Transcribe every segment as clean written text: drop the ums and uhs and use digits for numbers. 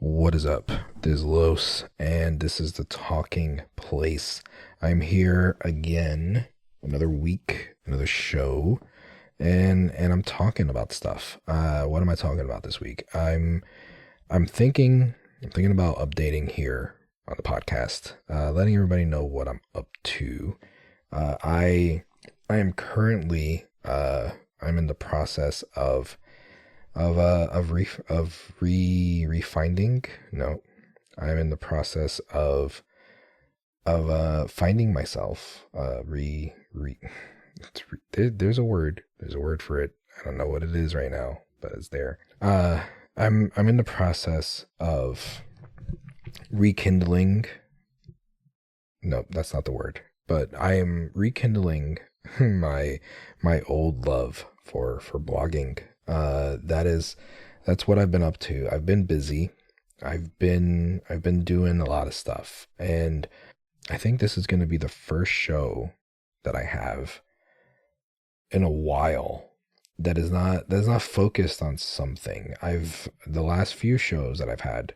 What is up? This is Los, and this is the Talking Place. I'm here again, another week, another show, and I'm talking about stuff. What am I talking about this week? I'm thinking about updating here on the podcast, letting everybody know what I'm up to. I am currently I'm in the process of refinding. No, I'm in the process of finding myself. There's a word. There's a word for it. I don't know what it is right now, but it's there. I'm in the process of rekindling. No, that's not the word. But I am rekindling my my old love for blogging. That's what I've been up to. I've been busy. I've been doing a lot of stuff, and I think this is going to be the first show that I have in a while that is not focused on something. I've the last few shows that I've had,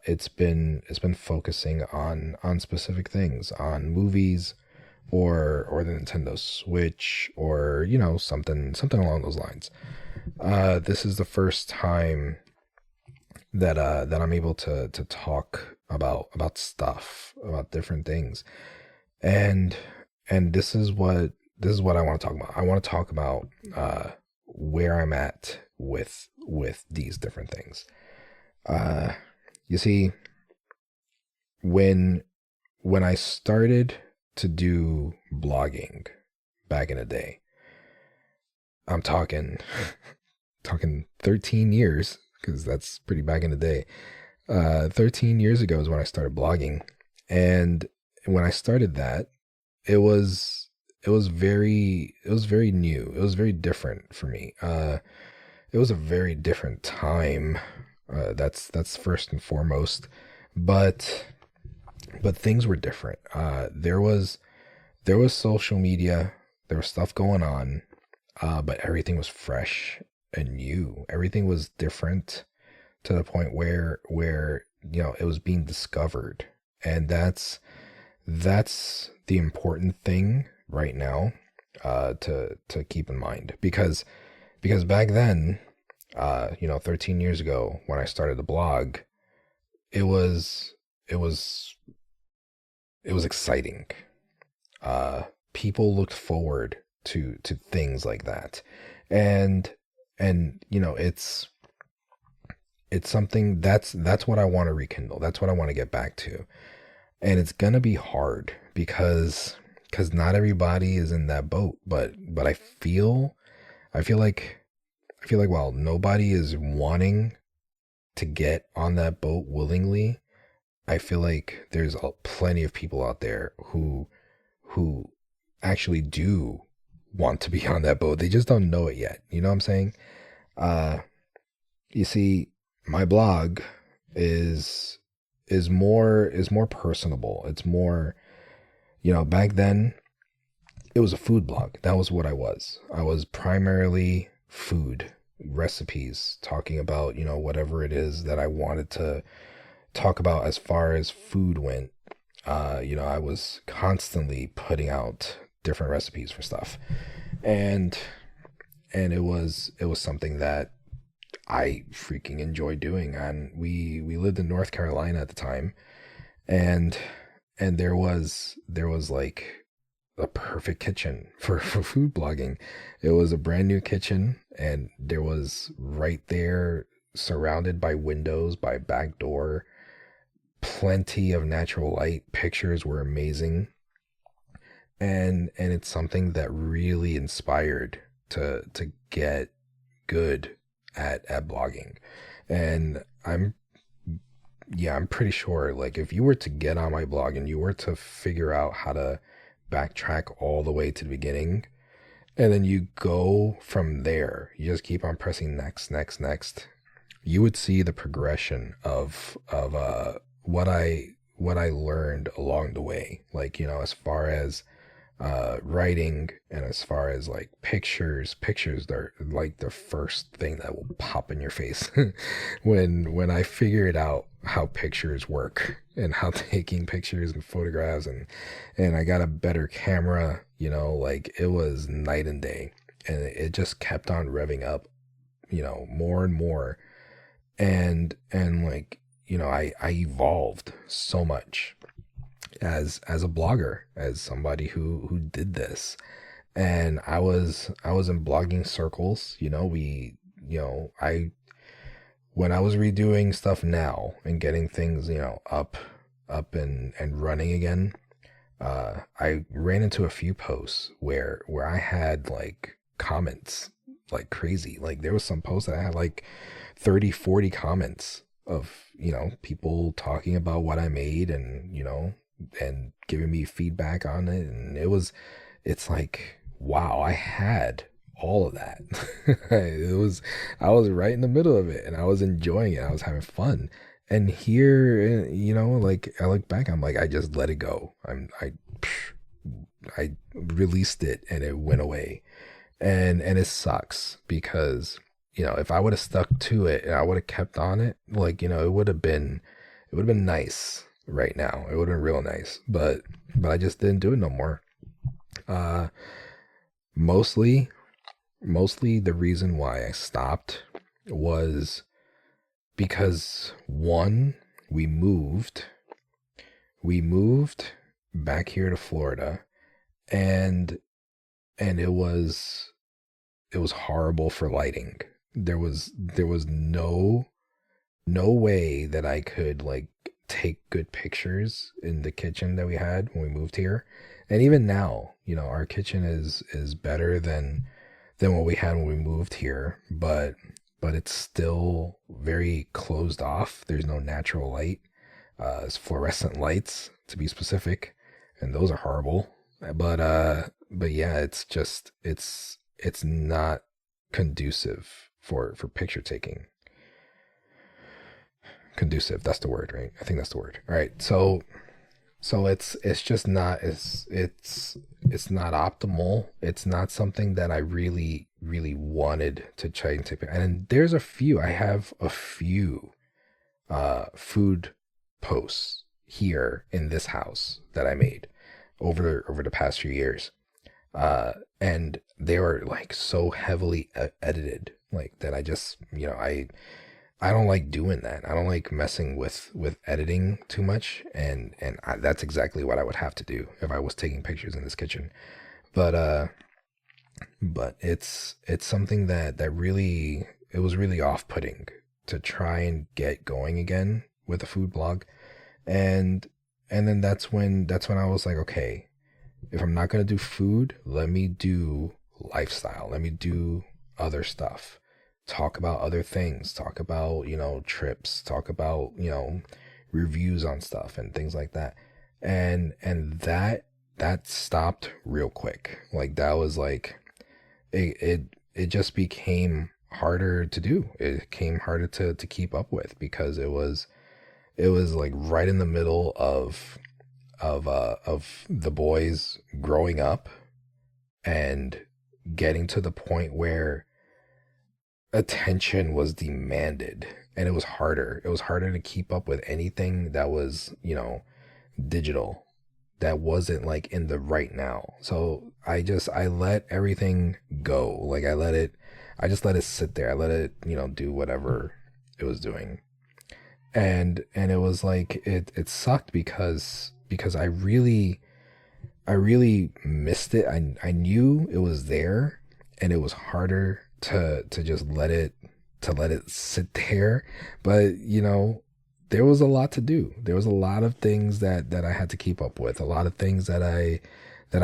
it's been focusing on specific things, on movies, or the Nintendo Switch, or something along those lines. This is the first time that I'm able to talk about stuff, about different things, and this is what I want to talk about. I want to talk about where I'm at with these different things. Uh, you see, when when I started to do blogging back in the day, I'm talking 13 years, because that's pretty back in the day. 13 years ago is when I started blogging, and when I started that, it was it was very new. It was very different for me. It was a very different time. That's first and foremost, but things were different. There was social media, there was stuff going on, but everything was fresh and new. Everything was different to the point where it was being discovered, and that's the important thing right now, to keep in mind, because back then, 13 years ago when I started the blog, it was it was it was exciting. uh People looked forward to things like that, and it's something that's what I want to rekindle. That's what I want to get back to, and it's gonna be hard because not everybody is in that boat, but I feel like while nobody is wanting to get on that boat willingly, I feel like there's plenty of people out there who actually do want to be on that boat. They just don't know it yet. You know what I'm saying? Uh, you see, my blog is is more personable. It's more, back then it was a food blog. That was what I was. I was primarily food recipes, talking about, whatever it is that I wanted to talk about as far as food went. I was constantly putting out different recipes for stuff, and it was something that I freaking enjoyed doing. And we lived in North Carolina at the time, and there was like a perfect kitchen for food blogging. It was a brand new kitchen, and there was right there, surrounded by windows, by back door, plenty of natural light. Pictures were amazing, and it's something that really inspired to get good at blogging. And I'm pretty sure, like, if you were to get on my blog and you were to figure out how to backtrack all the way to the beginning, and then you go from there, you just keep on pressing next, next, next, you would see the progression of what I learned along the way. Like, as far as writing, and as far as like pictures are like the first thing that will pop in your face when I figured out how pictures work and how taking pictures and photographs, and I got a better camera, like it was night and day, and it just kept on revving up, more and more, and like, I evolved so much as a blogger, as somebody who did this. And I was in blogging circles, I when I was redoing stuff now and getting things, up and running again. I ran into a few posts where I had like comments like crazy. Like there was some posts that I had like 30, 40 comments of, people talking about what I made, and giving me feedback on it. And it's like, wow, I had all of that. I was right in the middle of it, and I was enjoying it. I was having fun. And here, like I look back, I'm like, I just let it go. I released it and it went away. And it sucks because, if I would have stuck to it and I would have kept on it, like, it would have been nice right now. It would have been real nice. But I just didn't do it no more. Uh mostly mostly the reason why I stopped was because, one, we moved we moved back here to Florida, and it was horrible for lighting. There was no way that I could like take good pictures in the kitchen that we had when we moved here. And even now, our kitchen is better than what we had when we moved here, but it's still very closed off. There's no natural light. It's fluorescent lights, to be specific, and those are horrible. But yeah, it's not conducive for picture taking. Conducive, that's the word, right? I think that's the word. All right. So it's just not, it's not optimal. It's not something that I really wanted to try and take. And I have a few food posts here in this house that I made over the past few years. And they were like so heavily edited, like that. I just, I don't like doing that. I don't like messing with editing too much, and that's exactly what I would have to do if I was taking pictures in this kitchen. But it's something that really, it was really off-putting to try and get going again with a food blog. And then that's when I was like, okay, if I'm not going to do food, let me do lifestyle. Let me do other stuff. Talk about other things. Talk about, trips. Talk about, reviews on stuff and things like that. And that stopped real quick. Like that was like, it just became harder to do. It became harder to keep up with, because it was like right in the middle of the boys growing up and getting to the point where attention was demanded, and it was harder to keep up with anything that was, digital, that wasn't like in the right now. So I let everything go. Like I just let it sit there. I let it, do whatever it was doing. And it was like, it sucked because I really missed it. I knew it was there, and it was harder to just let it sit there. But there was a lot to do. There was a lot of things that I had to keep up with, a lot of things that I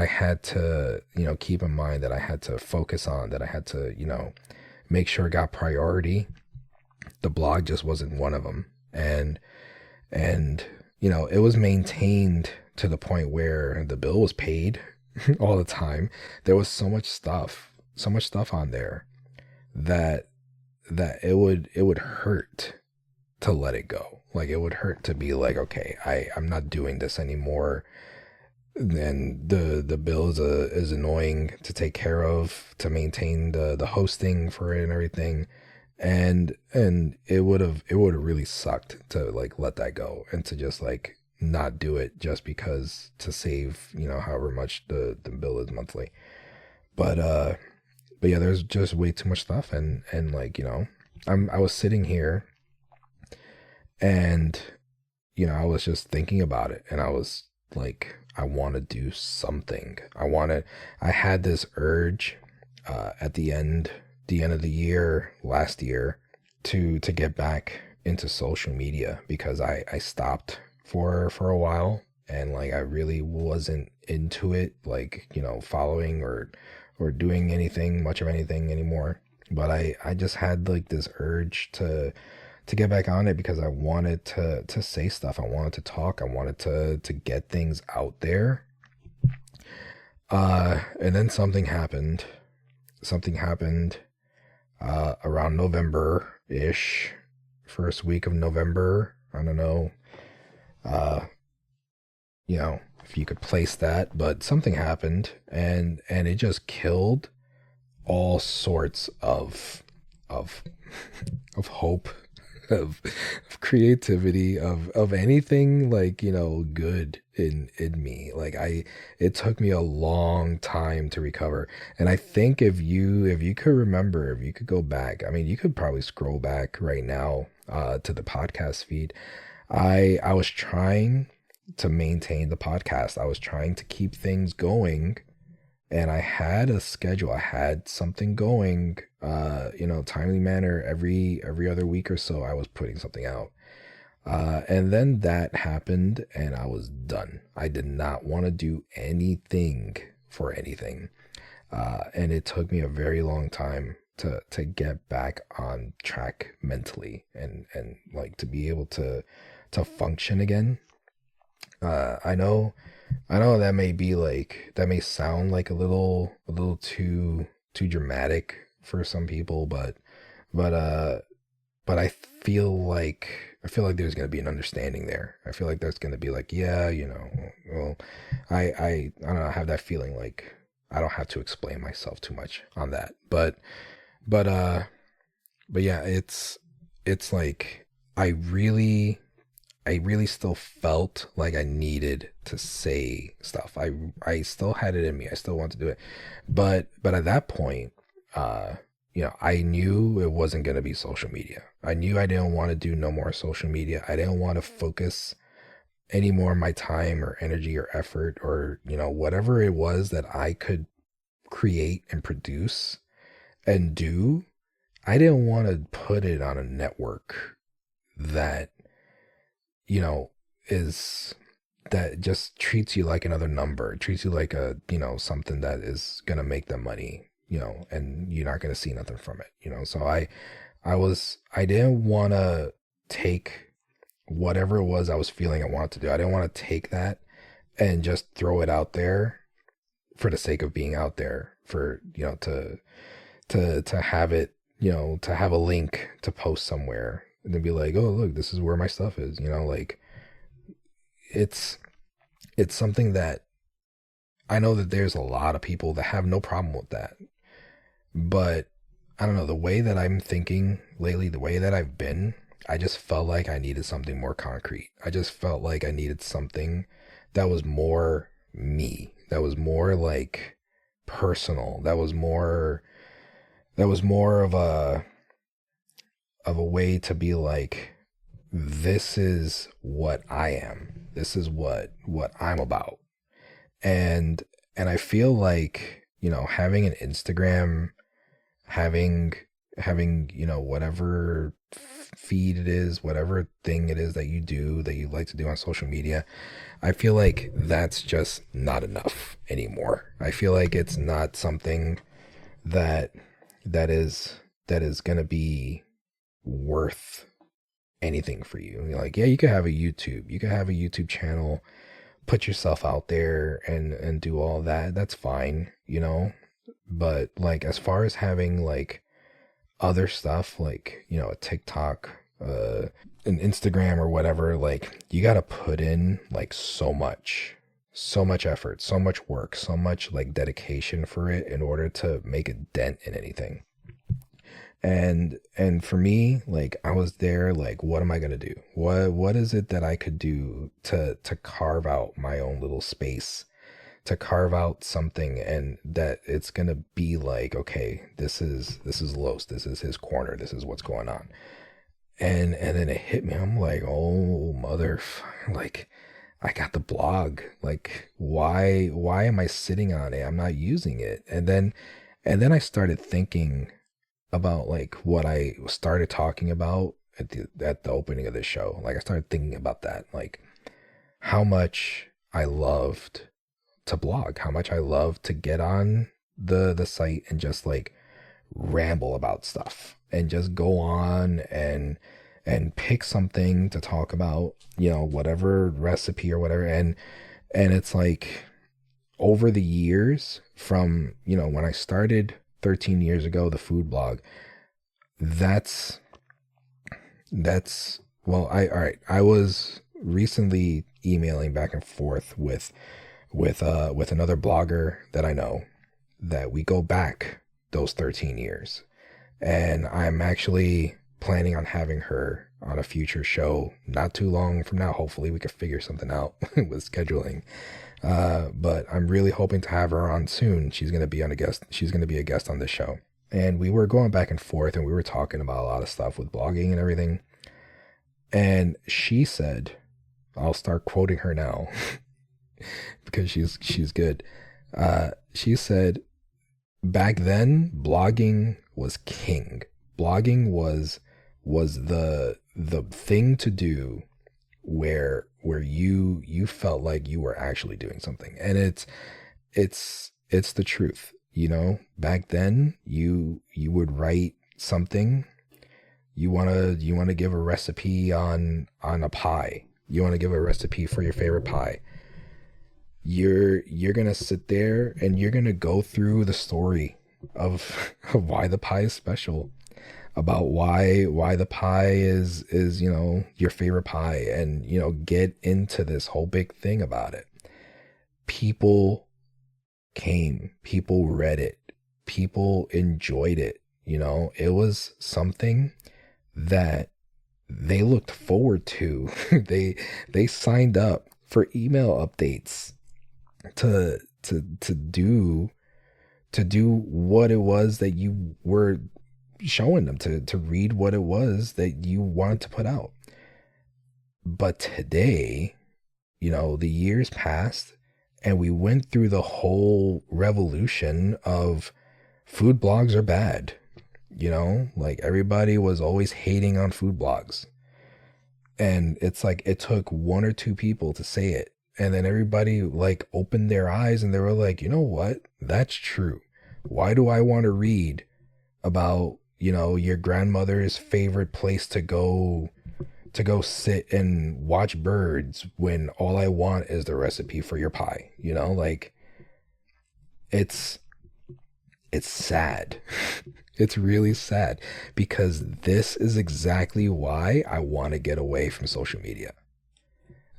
had to, keep in mind, that I had to focus on, that I had to, make sure it got priority. The blog just wasn't one of them. And it was maintained to the point where the bill was paid all the time. There was so much stuff on there that it would hurt to let it go. Like it would hurt to be like, okay, I'm not doing this anymore. and the bill is annoying to take care of, to maintain the hosting for it and everything. And it would have really sucked to like let that go and to just like not do it just because to save, however much the bill is monthly. But yeah, there's just way too much stuff. And like, I was sitting here, and I was just thinking about it, and I was like, I want to do something. I had this urge at the end of the year last year to get back into social media, because I stopped for a while, and like I really wasn't into it, like, following or doing anything, much of anything anymore. But I just had like this urge to get back on it, because I wanted to say stuff. I wanted to talk. I wanted to get things out there. And then something happened. Something happened around November ish, first week of November. I don't know, uh, if you could place that, but something happened, and it just killed all sorts of of hope, of creativity, of anything, like, good in me. Like, it took me a long time to recover. And I think if you could remember, if you could go back, I mean, you could probably scroll back right now to the podcast feed. I was trying to maintain the podcast. I was trying to keep things going, and I had a schedule. I had something going, timely manner, every other week or so I was putting something out. And then that happened, and I was done. I did not want to do anything for anything. And it took me a very long time to get back on track mentally, and like to be able to function again. I know, that may sound like a little too dramatic for some people, but but I feel like there's gonna be an understanding there. I feel like there's gonna be like, yeah, well, I don't know, I have that feeling like I don't have to explain myself too much on that. But but yeah, it's like I really I really still felt like I needed to say stuff. I still had it in me. I still wanted to do it. But at that point, uh, I knew it wasn't gonna be social media. I knew I didn't want to do no more social media. I didn't want to focus any more of my time or energy or effort, or, whatever it was that I could create and produce and do. I didn't want to put it on a network that, you know, is that just treats you like another number, treats you like something that is gonna make them money, and you're not gonna see nothing from it. So I didn't want to take whatever it was I was feeling I wanted to do. I didn't want to take that and just throw it out there for the sake of being out there, for, to have it, to have a link to post somewhere and then be like, oh, look, this is where my stuff is, like it's it's something that I know that there's a lot of people that have no problem with that. But I don't know, the way that I'm thinking lately, the way that I've been, I just felt like I needed something more concrete. I just felt like I needed something that was more me, that was more like personal, that was more of a way to be like, this is what I am. This is what I'm about. And I feel like, having an Instagram, having whatever feed it is, whatever thing it is that you do, that you like to do on social media, I feel like that's just not enough anymore. I feel like it's not something that that is going to be worth anything for you. You're like, yeah, you could have a YouTube. You could have a YouTube channel, put yourself out there and do all that. That's fine. But like, as far as having like other stuff, like, a TikTok, an Instagram or whatever, like, you got to put in like so much so much effort, so much work, so much like dedication for it in order to make a dent in anything. And for me, like I was there like what am I going to do? What is it that I could do to carve out my own little space, to carve out something and that it's going to be like okay, this is Los, this is his corner, this is what's going on. And then it hit me. I'm like, "Oh, like I got the blog. Like why am I sitting on it? I'm not using it." And then I started thinking about like what I started talking about at the opening of the show. Like I started thinking about that, like how much I loved to blog, how much I loved to get on the site and just like ramble about stuff and just go on and pick something to talk about, whatever recipe or whatever. And it's like over the years from, when I started 13 years ago, the food blog, that's well, all right. I was recently emailing back and forth with another blogger that I know that we go back those 13 years. And I'm actually planning on having her on a future show not too long from now. Hopefully we could figure something out with scheduling. But I'm really hoping to have her on soon. She's going to be a guest on this show. And we were going back and forth and we were talking about a lot of stuff with blogging and everything. And she said, I'll start quoting her now because she's good. She said, back then, blogging was king. Blogging was the thing to do where you felt like you were actually doing something. And it's the truth. Back then you would write something. You want to give a recipe on a pie. You want to give a recipe for your favorite pie. You're going to sit there and you're going to go through the story of why the pie is special, about why the pie is your favorite pie, and get into this whole big thing about it. People came, people read it, people enjoyed it. It was something that they looked forward to. they signed up for email updates to do what it was that you were showing them, to read what it was that you wanted to put out. But today, the years passed and we went through the whole revolution of food blogs are bad. Like everybody was always hating on food blogs. And it's like it took one or two people to say it. And then everybody like opened their eyes and they were like, you know what? That's true. Why do I want to read about, your grandmother's favorite place to go sit and watch birds when all I want is the recipe for your pie? Like it's sad. It's really sad because this is exactly why I want to get away from social media.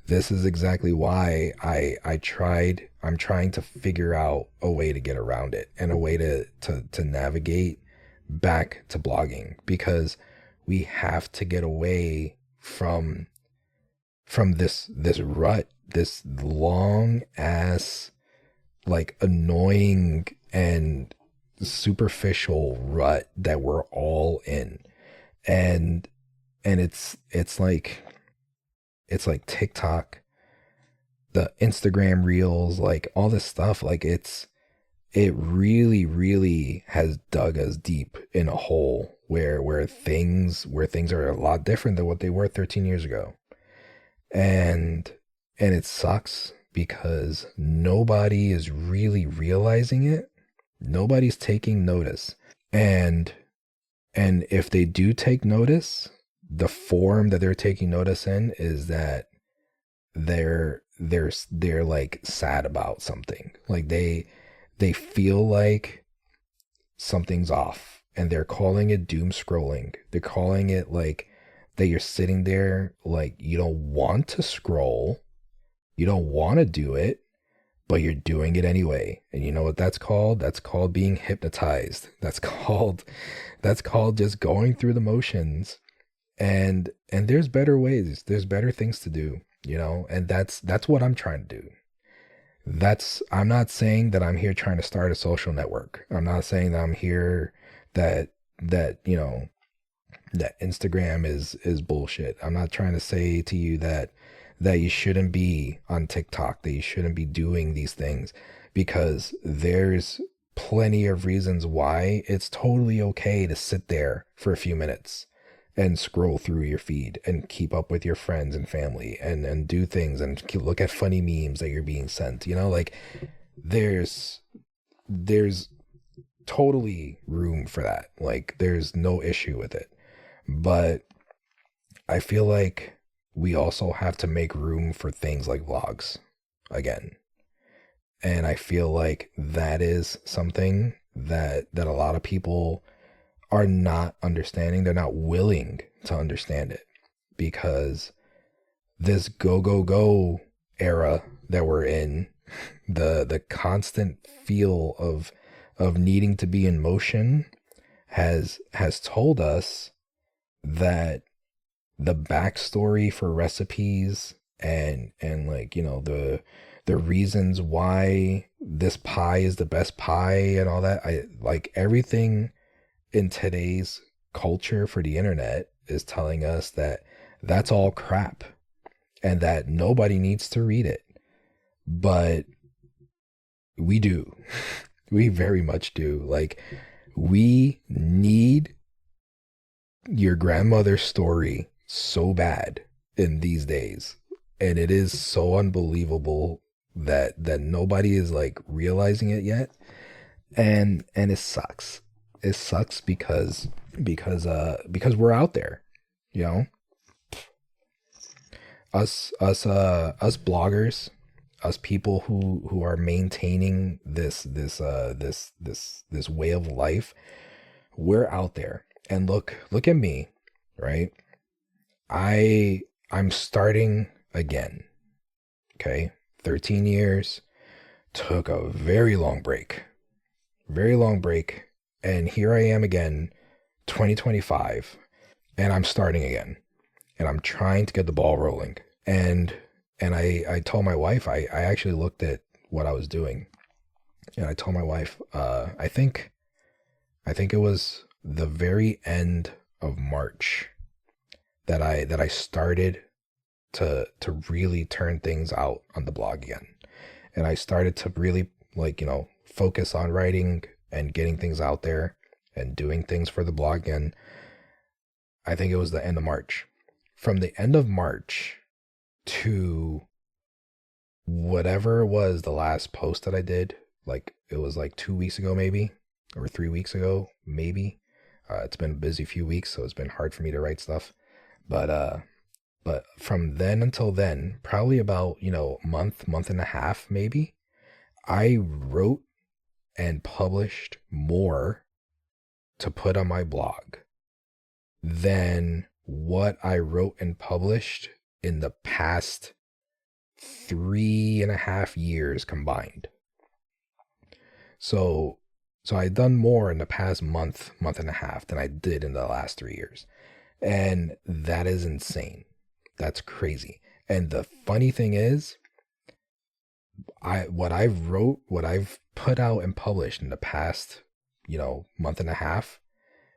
This is exactly why I'm trying to figure out a way to get around it and a way to navigate back to blogging, because we have to get away from this rut, this long ass, like annoying and superficial rut that we're all in. And it's like TikTok, the Instagram reels, like all this stuff, like it really, really has dug us deep in a hole where things are a lot different than what they were 13 years ago. And it sucks because nobody is really realizing it. Nobody's taking notice. And if they do take notice, the form that they're taking notice in is that they're like sad about something. Like they feel like something's off and they're calling it doom scrolling. They're calling it like that you're sitting there like you don't want to scroll. You don't want to do it, but you're doing it anyway. And you know what that's called? That's called being hypnotized. That's called just going through the motions. And there's better ways. There's better things to do, and that's what I'm trying to do. That's I'm not saying that I'm here trying to start a social network. I'm not saying that I'm here that that, that Instagram is bullshit. I'm not trying to say to you that you shouldn't be on TikTok, that you shouldn't be doing these things, because there's plenty of reasons why it's totally okay to sit there for a few minutes and scroll through your feed and keep up with your friends and family and do things and look at funny memes that you're being sent. Like there's there's totally room for that. Like there's no issue with it. But I feel like we also have to make room for things like vlogs again. And I feel like that is something that a lot of people are not understanding. They're not willing to understand it, because this go go go era that we're in, the constant feel of needing to be in motion has told us that the backstory for recipes and like, the reasons why this pie is the best pie and all that, I like everything in today's culture for the internet is telling us that that's all crap and that nobody needs to read it. But we do. We very much do. Like, we need your grandmother's story so bad in these days. And it is so unbelievable that nobody is like realizing it yet. And it sucks. It sucks because we're out there, you know. Us bloggers, us people who are maintaining this way of life, we're out there. And look at me, right? I'm starting again. Okay? 13 years, took a very long break. Very long break, and here I am again, 2025, and I'm starting again. And I'm trying to get the ball rolling. And I told my wife, I actually looked at what I was doing, and I told my wife, I think it was the very end of March that I started to really turn things out on the blog again. And I started to really, like, focus on writing and getting things out there and doing things for the blog again. I think it was the end of March. From the end of March to whatever was the last post that I did, like it was like 2 weeks ago, maybe, or 3 weeks ago, maybe. It's been a busy few weeks, so it's been hard for me to write stuff. But from then until then, probably about, month and a half, maybe, I wrote and published more to put on my blog than what I wrote and published in the past 3.5 years combined. So I've done more in the past month and a half than I did in the last 3 years. And that is insane. That's crazy. And the funny thing is, what I've put out and published in the past, month and a half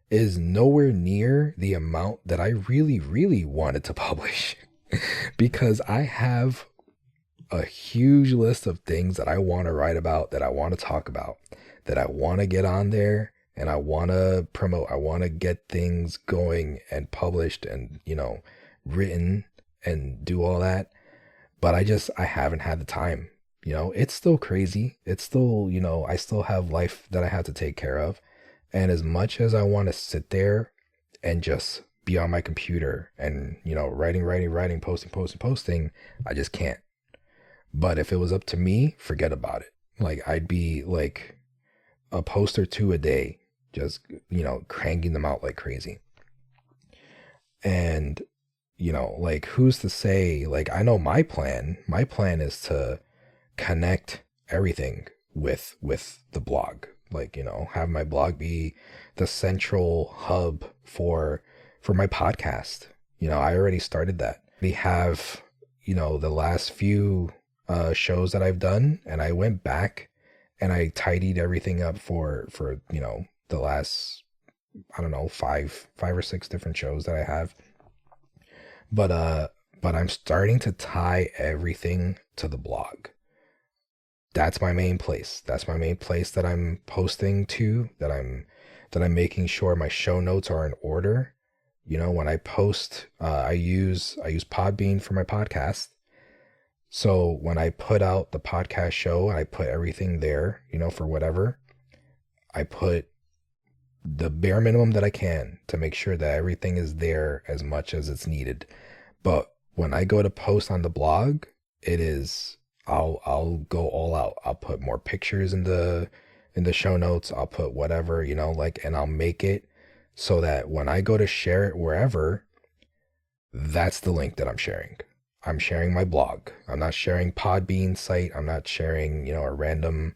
is nowhere near the amount that I really, really wanted to publish. Because I have a huge list of things that I want to write about, that I want to talk about, that I want to get on there and I want to promote. I want to get things going and published and, written and do all that. But I haven't had the time. It's still crazy. It's still, I still have life that I have to take care of. And as much as I want to sit there and just be on my computer and, writing, posting, I just can't. But if it was up to me, forget about it. Like, I'd be like a post or two a day, just, cranking them out like crazy. And, like, who's to say, like, I know my plan is to connect everything with the blog. Like, have my blog be the central hub for my podcast. I already started that. We have, the last few shows that I've done, and I went back and I tidied everything up for the last, I don't know, five or six different shows that I have. But I'm starting to tie everything to the blog. That's my main place. That's my main place that I'm posting to, that I'm making sure my show notes are in order. When I post, I use Podbean for my podcast. So when I put out the podcast show, I put everything there, for whatever. I put the bare minimum that I can to make sure that everything is there as much as it's needed. But when I go to post on the blog, it is, I'll go all out. I'll put more pictures in the show notes. I'll put whatever, and I'll make it so that when I go to share it wherever, that's the link that I'm sharing. I'm sharing my blog. I'm not sharing Podbean site. I'm not sharing, a random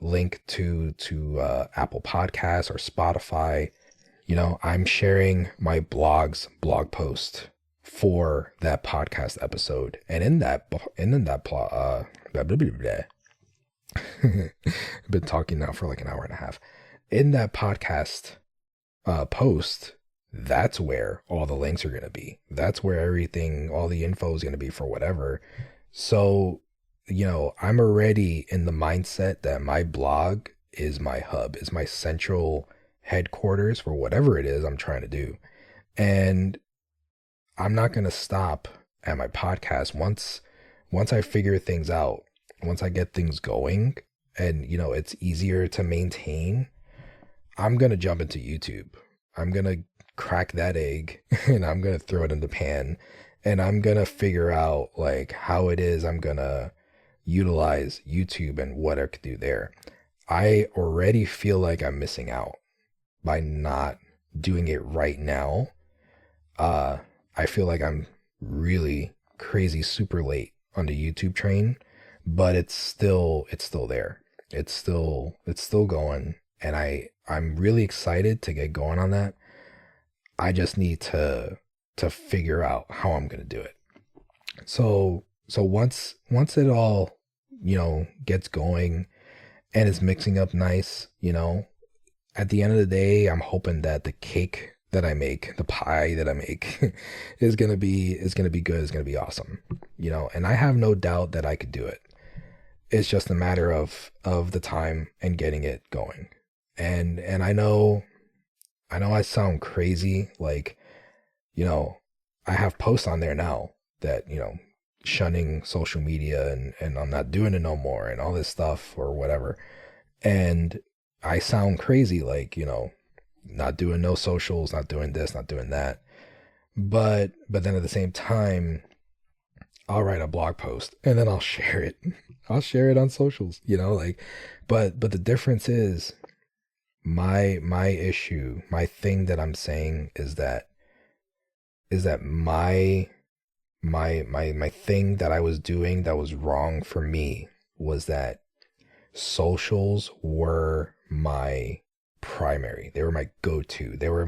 link to Apple Podcasts or Spotify. I'm sharing my blog's blog post for that podcast episode, and in that I've been talking now for like an hour and a half. In that podcast post, that's where all the links are going to be. That's where everything, all the info is going to be for whatever. So, I'm already in the mindset that my blog is my hub, is my central headquarters for whatever it is I'm trying to do. And I'm not going to stop at my podcast. Once I figure things out, once I get things going and, it's easier to maintain, I'm going to jump into YouTube. I'm going to crack that egg and I'm going to throw it in the pan, and I'm going to figure out like how it is I'm going to utilize YouTube and what I could do there. I already feel like I'm missing out by not doing it right now. I feel like I'm really crazy super late on the YouTube train, but it's still there. It's still going, and I'm really excited to get going on that. I just need to figure out how I'm going to do it. So once it all, gets going and it's mixing up nice, at the end of the day, I'm hoping that the cake that I make, the pie that I make is going to be good. It's going to be awesome, and I have no doubt that I could do it. It's just a matter of the time and getting it going. And I know I sound crazy. Like, I have posts on there now that, shunning social media and I'm not doing it no more and all this stuff or whatever. And I sound crazy, like, not doing no socials, not doing this, not doing that. But then at the same time, I'll write a blog post and then I'll share it. I'll share it on socials, but the difference is my issue, my thing that I'm saying is that my thing that I was doing that was wrong for me was that socials were my primary. They were my go-to. They were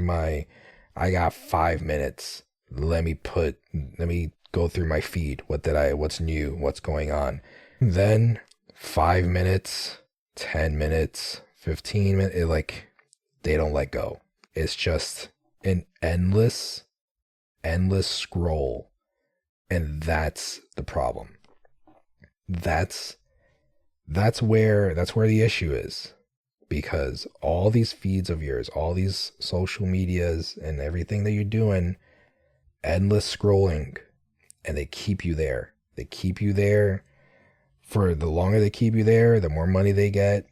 I got 5 minutes. Let me go through my feed. What's new? What's going on? Then 5 minutes, 10 minutes, 15 minutes, they don't let go. It's just an endless scroll. And that's the problem. That's where the issue is, because all these feeds of yours, all these social medias and everything that you're doing, endless scrolling, and they keep you there. They keep you there. For the longer they keep you there, the more money they get.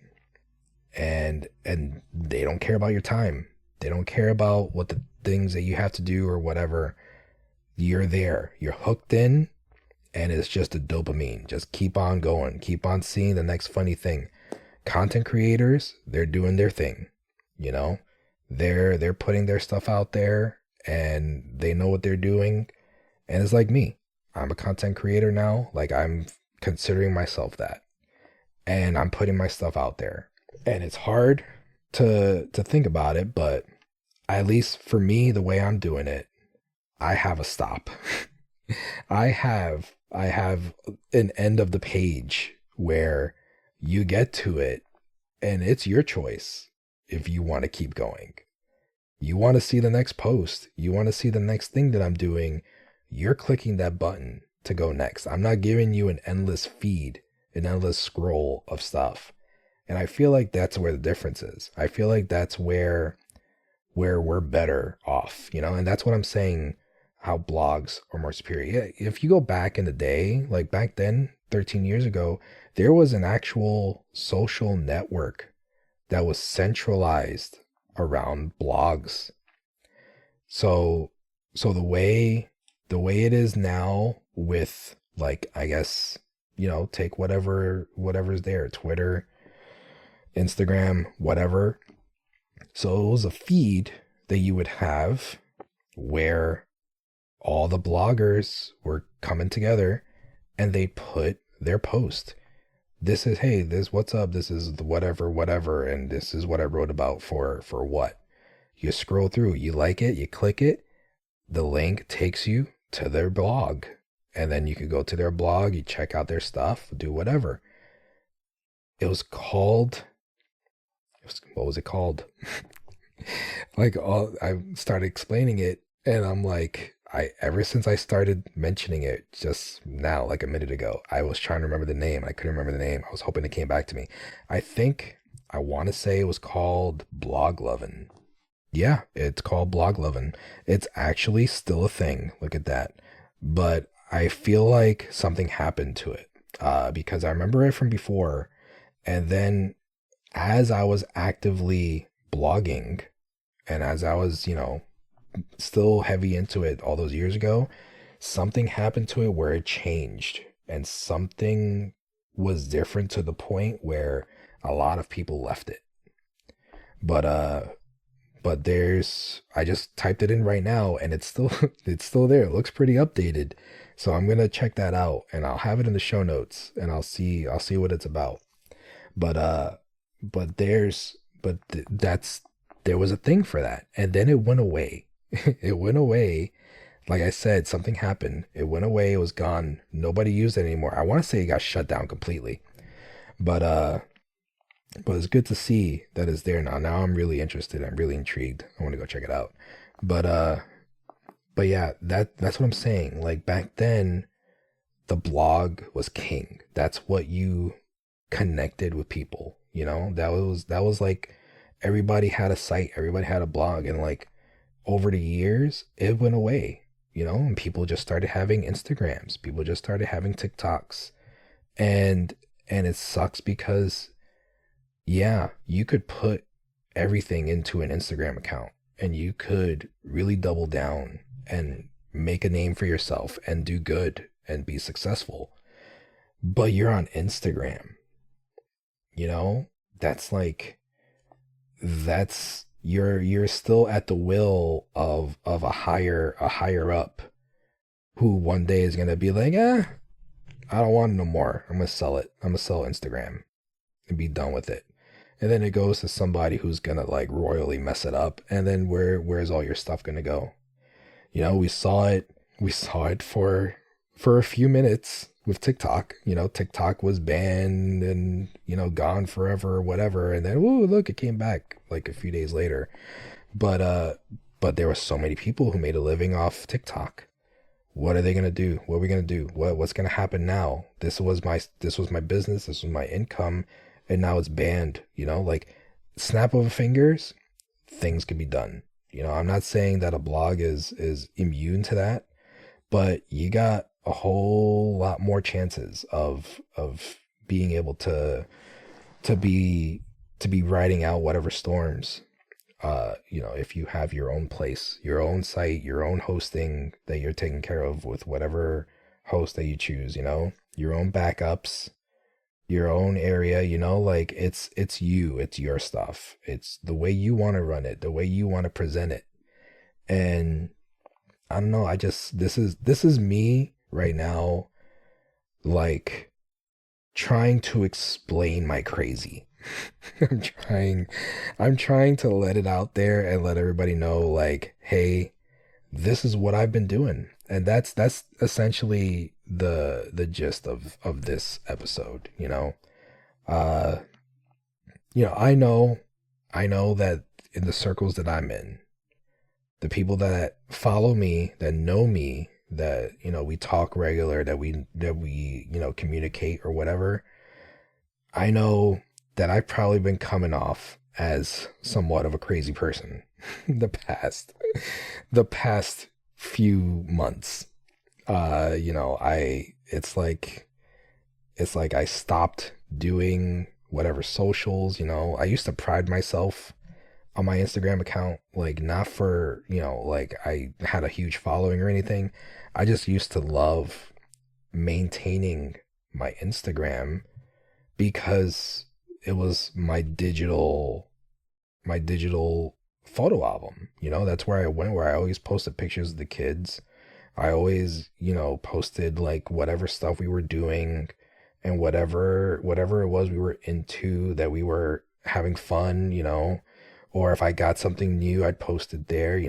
And they don't care about your time. They don't care about what the things that you have to do or whatever. You're there. You're hooked in, and it's just a dopamine. Just keep on going. Keep on seeing the next funny thing. Content creators, they're doing their thing. They're putting their stuff out there, and they know what they're doing. And it's like me. I'm a content creator now. Like, I'm considering myself that, and I'm putting my stuff out there. And it's hard to think about it, but at least for me, the way I'm doing it, I have a stop. I have an end of the page where you get to it and it's your choice if you want to keep going. You want to see the next post, you want to see the next thing that I'm doing, you're clicking that button to go next. I'm not giving you an endless feed, an endless scroll of stuff. And I feel like that's where the difference is. I feel like that's where we're better off, and that's what I'm saying, how blogs are more superior. Yeah, if you go back in the day, like back then, 13 years ago, there was an actual social network that was centralized around blogs. So the way it is now with, like, I guess, take whatever's there, Twitter, Instagram, whatever. So it was a feed that you would have where all the bloggers were coming together and they put their post. This is, hey, this, what's up? This is the whatever, and this is what I wrote about for what. You scroll through, you like it, you click it, the link takes you to their blog. And then you could go to their blog, you check out their stuff, do whatever. It was called, what was it called? Like, I started explaining it, and I'm like, ever since I started mentioning it just now, like a minute ago, I was trying to remember the name. I couldn't remember the name. I was hoping it came back to me. I want to say it was called Bloglovin'. Yeah, it's called Bloglovin'. It's actually still a thing. Look at that. But I feel like something happened to it, because I remember it from before. And then as I was actively blogging, and as I was, still heavy into it all those years ago, something happened to it where it changed, and something was different to the point where a lot of people left it. But I just typed it in right now, and it's still it's still there. It looks pretty updated. So I'm gonna check that out, and I'll have it in the show notes, and I'll see what it's about. But but there's but th- that's there was a thing for that, and then it went away. It went away. Like I said, something happened. It went away. It was gone. Nobody used it anymore. I want to say it got shut down completely. But but it's good to see that it's there now. Now I'm really interested. I'm really intrigued. I want to go check it out. But but yeah, that's what I'm saying. Like back then, the blog was king. That's what you connected with people. That was like everybody had a site, everybody had a blog, and like over the years, it went away. And people just started having Instagrams. People just started having TikToks, and it sucks because, yeah, you could put everything into an Instagram account, and you could really double down and make a name for yourself and do good and be successful. But you're on Instagram, you know? That's like that's you're still at the will of a higher up, who one day is gonna be like, I don't want it no more. I'm gonna sell it. I'm gonna sell Instagram and be done with it. And then it goes to somebody who's gonna like royally mess it up. And then where's all your stuff gonna go? We saw it. We saw it for a few minutes with TikTok. TikTok was banned and gone forever or whatever. And then look, it came back like a few days later. But there were so many people who made a living off TikTok. What are they gonna do? What are we gonna do? What's gonna happen now? This was my business. This was my income, and now it's banned. Like snap of fingers, things can be done. I'm not saying that a blog is immune to that, but you got a whole lot more chances of being able to be riding out whatever storms. If you have your own place, your own site, your own hosting that you're taking care of with whatever host that you choose, your own backups, your own area, like it's your stuff. It's the way you want to run it, the way you want to present it. And I don't know, this is me right now, like trying to explain my crazy. I'm trying I'm trying to let it out there and let everybody know like, hey, this is what I've been doing. And that's essentially the gist of this episode, you know. Uh I know that in the circles that I'm in, the people that follow me, that know me, that we talk regular, that we communicate or whatever, I know that I've probably been coming off as somewhat of a crazy person the past few months. I it's like I stopped doing whatever socials. I used to pride myself on my Instagram account, like not for, like I had a huge following or anything. I just used to love maintaining my Instagram because it was my digital photo album. That's where I went, where I always posted pictures of the kids. I always, posted like whatever stuff we were doing and whatever it was we were into, that we were having fun, or if I got something new, I'd post it there.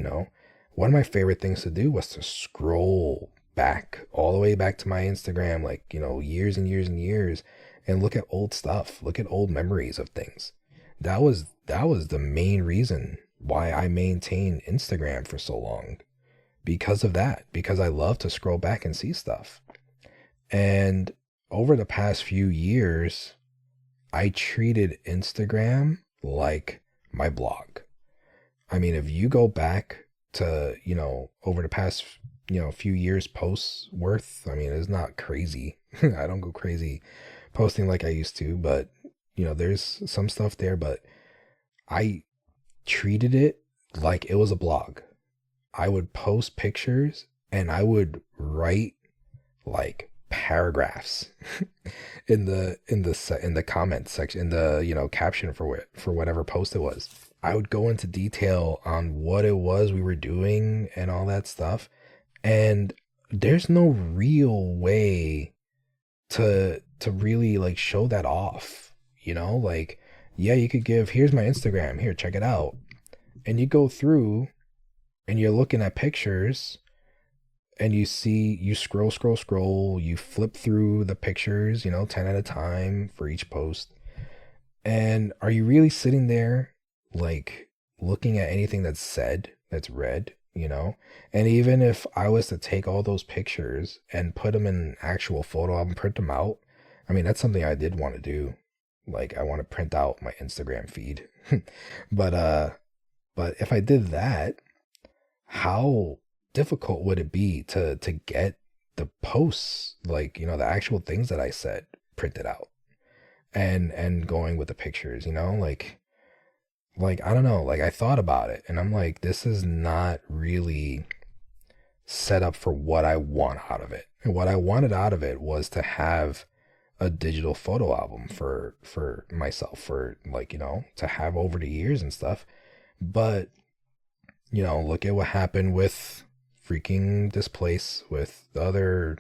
One of my favorite things to do was to scroll back all the way back to my Instagram, like, years and years and years, and look at old stuff, look at old memories of things. That was the main reason why I maintained Instagram for so long. Because of that, because I love to scroll back and see stuff. And over the past few years, I treated Instagram like my blog. I mean, if you go back to, over the past, few years posts worth, I mean, it's not crazy. I don't go crazy posting like I used to, but, there's some stuff there, but I treated it like it was a blog. I would post pictures and I would write like paragraphs in the comment section, in the caption for whatever post it was. I would go into detail on what it was we were doing and all that stuff. And there's no real way to really like show that off, like, yeah, you could give, here's my Instagram, here, check it out. And you go through and you're looking at pictures and you scroll, you flip through the pictures, 10 at a time for each post. And are you really sitting there like looking at anything that's said, that's read? And even if I was to take all those pictures and put them in an actual photo album, print them out, I mean, that's something I did want to do. Like, I want to print out my Instagram feed. But if I did that, how difficult would it be to get the posts, like, the actual things that I said printed out and going with the pictures, like I don't know, like I thought about it and I'm like, this is not really set up for what I want out of it. And what I wanted out of it was to have a digital photo album for myself, for like, to have over the years and stuff. But look at what happened with freaking this place, with the other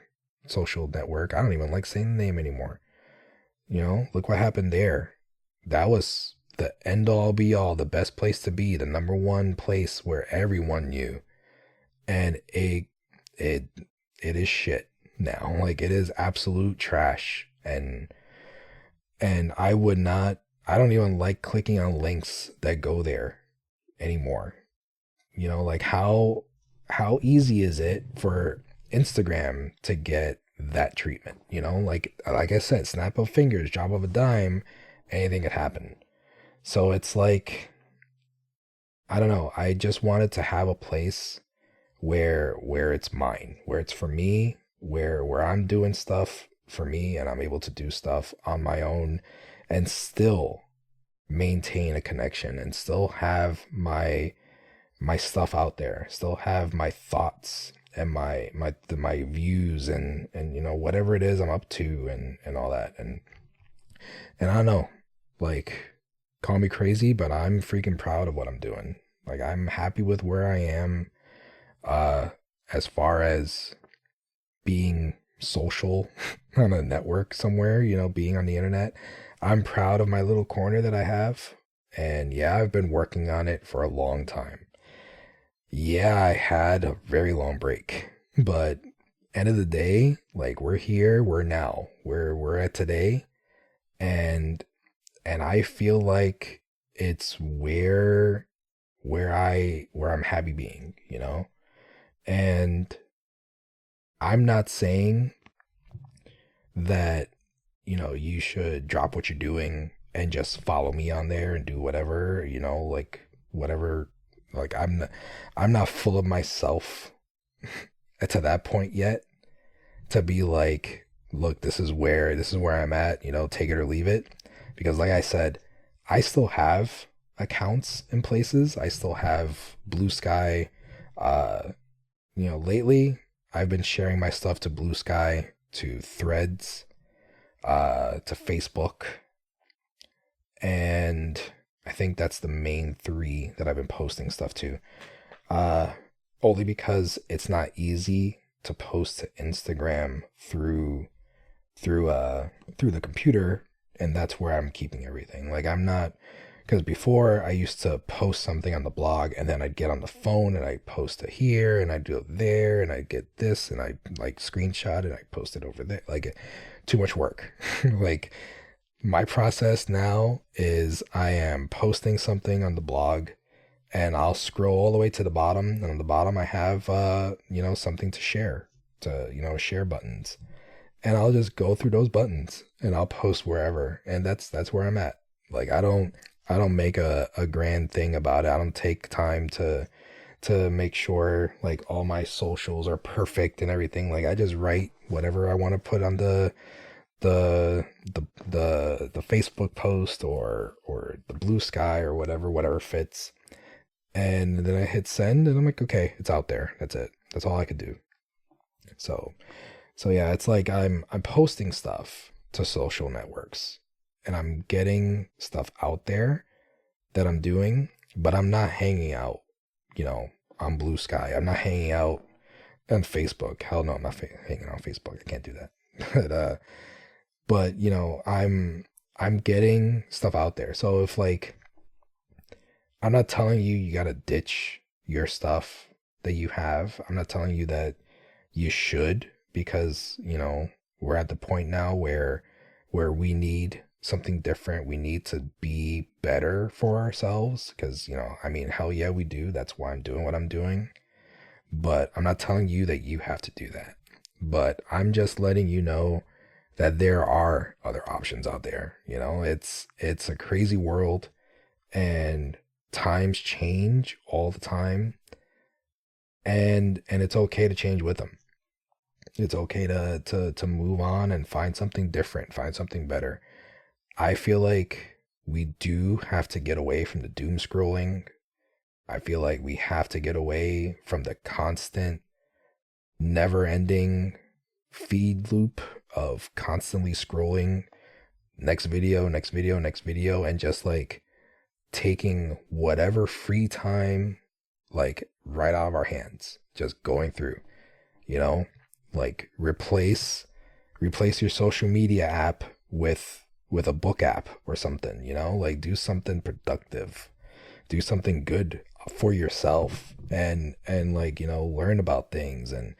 social network. I don't even like saying the name anymore. Look what happened there. That was the end all be all, the best place to be, the number one place where everyone knew. And it is shit now. Like, it is absolute trash. And I don't even like clicking on links that go there anymore. Like, how easy is it for Instagram to get that treatment? Like I said, snap of fingers, drop of a dime, anything could happen. So it's like, I don't know, I just wanted to have a place where it's mine, where it's for me, where I'm doing stuff for me and I'm able to do stuff on my own and still maintain a connection and still have my stuff out there, still have my thoughts and my views and whatever it is I'm up to and all that. And I don't know, like, call me crazy, but I'm freaking proud of what I'm doing. Like, I'm happy with where I am, as far as being social on a network somewhere, being on the internet. I'm proud of my little corner that I have. And yeah, I've been working on it for a long time. Yeah, I had a very long break, but end of the day, like we're here, we're now, we're at today, and I feel like it's where I'm happy being, and I'm not saying that, you should drop what you're doing and just follow me on there and do whatever, like whatever. Like I'm not full of myself to that point yet to be like, look, this is where I'm at, take it or leave it. Because like I said, I still have accounts in places. I still have Blue Sky. Uh, lately I've been sharing my stuff to Blue Sky, to Threads, to Facebook, and I think that's the main three that I've been posting stuff to. Uh, Only because it's not easy to post to Instagram through the computer, and that's where I'm keeping everything. Like I'm not, because before I used to post something on the blog and then I'd get on the phone and I post it here and I do it there and I get this and I like screenshot and I post it over there. Like too much work. Like my process now is I am posting something on the blog and I'll scroll all the way to the bottom, and on the bottom I have something to share, to share buttons, and I'll just go through those buttons and I'll post wherever, and that's where I'm at. Like I don't make a grand thing about it. I don't take time to make sure like all my socials are perfect and everything. Like I just write whatever I want to put on the the Facebook post or the Blue Sky or whatever fits. And then I hit send and I'm like, okay, it's out there. That's it. That's all I could do. So yeah, it's like I'm posting stuff to social networks and I'm getting stuff out there that I'm doing, but I'm not hanging out, on Blue Sky. I'm not hanging out on Facebook. Hell no, I'm not hanging out on Facebook. I can't do that. But I'm getting stuff out there. So if like I'm not telling you you gotta ditch your stuff that you have. I'm not telling you that you should, because we're at the point now where we need something different. We need to be better for ourselves because I mean, hell yeah, we do. That's why I'm doing what I'm doing. But I'm not telling you that you have to do that. But I'm just letting you know that there are other options out there. It's a crazy world, and times change all the time, and it's okay to change with them. It's okay to move on and find something different, find something better. I feel like we do have to get away from the doom scrolling. I feel like we have to get away from the constant, never ending feed loop of constantly scrolling next video, next video, next video, and just like taking whatever free time like right out of our hands, just going through, you know, like replace your social media app with a book app or something, like do something productive, do something good for yourself, and like, learn about things and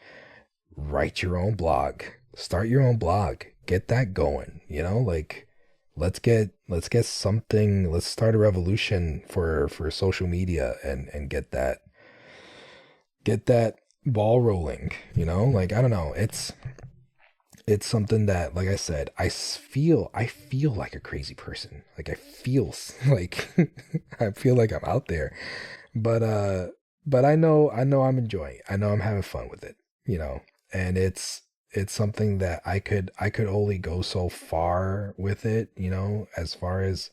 write your own blog, start your own blog, get that going, like let's get something, let's start a revolution for social media and get that ball rolling, like I don't know, it's something that, like I said, I feel like a crazy person. Like I feel like I feel like I'm out there, but but I know I'm enjoying it. I know I'm having fun with it, and it's something that I could only go so far with it, as far as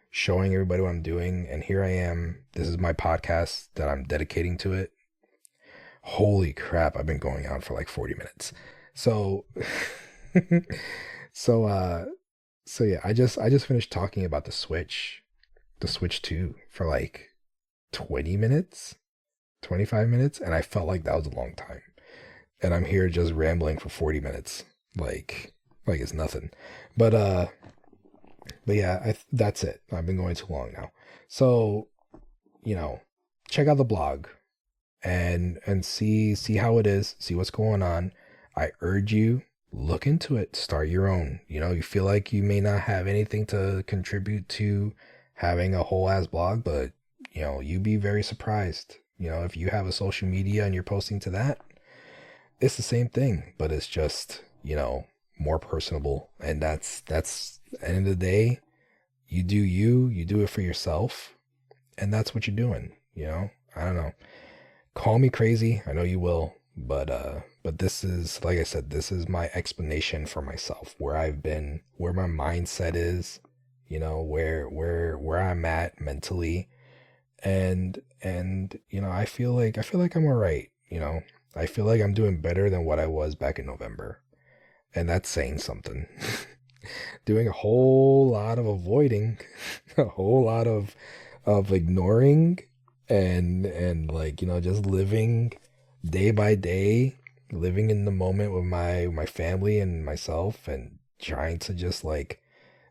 showing everybody what I'm doing. And here I am. This is my podcast that I'm dedicating to it. Holy crap, I've been going on for like 40 minutes. So so so yeah, I just finished talking about the Switch 2 for like 20 minutes, 25 minutes, and I felt like that was a long time. and I'm here just rambling for 40 minutes, like it's nothing. But yeah, that's it. I've been going too long now. So, you know, check out the blog and see how it is, see what's going on. I urge you, look into it, start your own. You feel like you may not have anything to contribute to having a whole ass blog, but you'd be very surprised. If you have a social media and you're posting to that, it's the same thing, but it's just, more personable. And that's at the end of the day, you do you do it for yourself, and that's what you're doing. I don't know. Call me crazy. I know you will, but this is, like I said, this is my explanation for myself, where I've been, where my mindset is, where I'm at mentally, and I feel like I'm all right. I feel like I'm doing better than what I was back in November, and that's saying something. Doing a whole lot of avoiding, a whole lot of ignoring, and like just living day by day, living in the moment with my family and myself, and trying to just like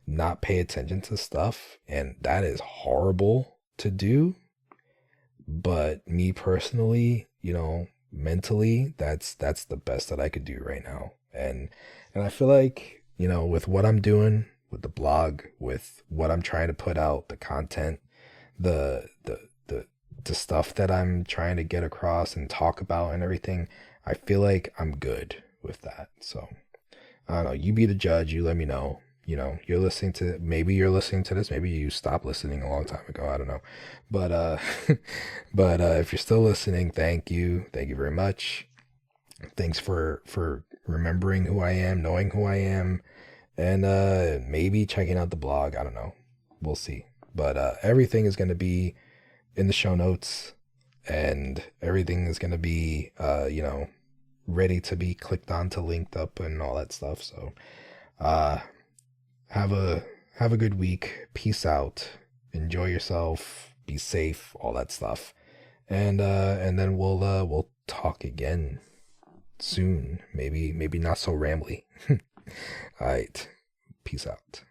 not pay attention to stuff, and that is horrible to do. But me personally, mentally, that's the best that I could do right now. And I feel like, with what I'm doing with the blog, with what I'm trying to put out, the content, the stuff that I'm trying to get across and talk about and everything, I feel like I'm good with that. So I don't know. You be the judge. You let me know. Maybe you're listening to this. Maybe you stopped listening a long time ago. I don't know. But, if you're still listening, thank you. Thank you very much. Thanks for remembering who I am, knowing who I am, and, maybe checking out the blog. I don't know. We'll see. But, everything is going to be in the show notes, and everything is going to be, ready to be clicked on to linked up and all that stuff. So, uh, have a good week. Peace out. Enjoy yourself. Be safe. All that stuff. And then we'll talk again soon. Maybe not so rambly. All right. Peace out.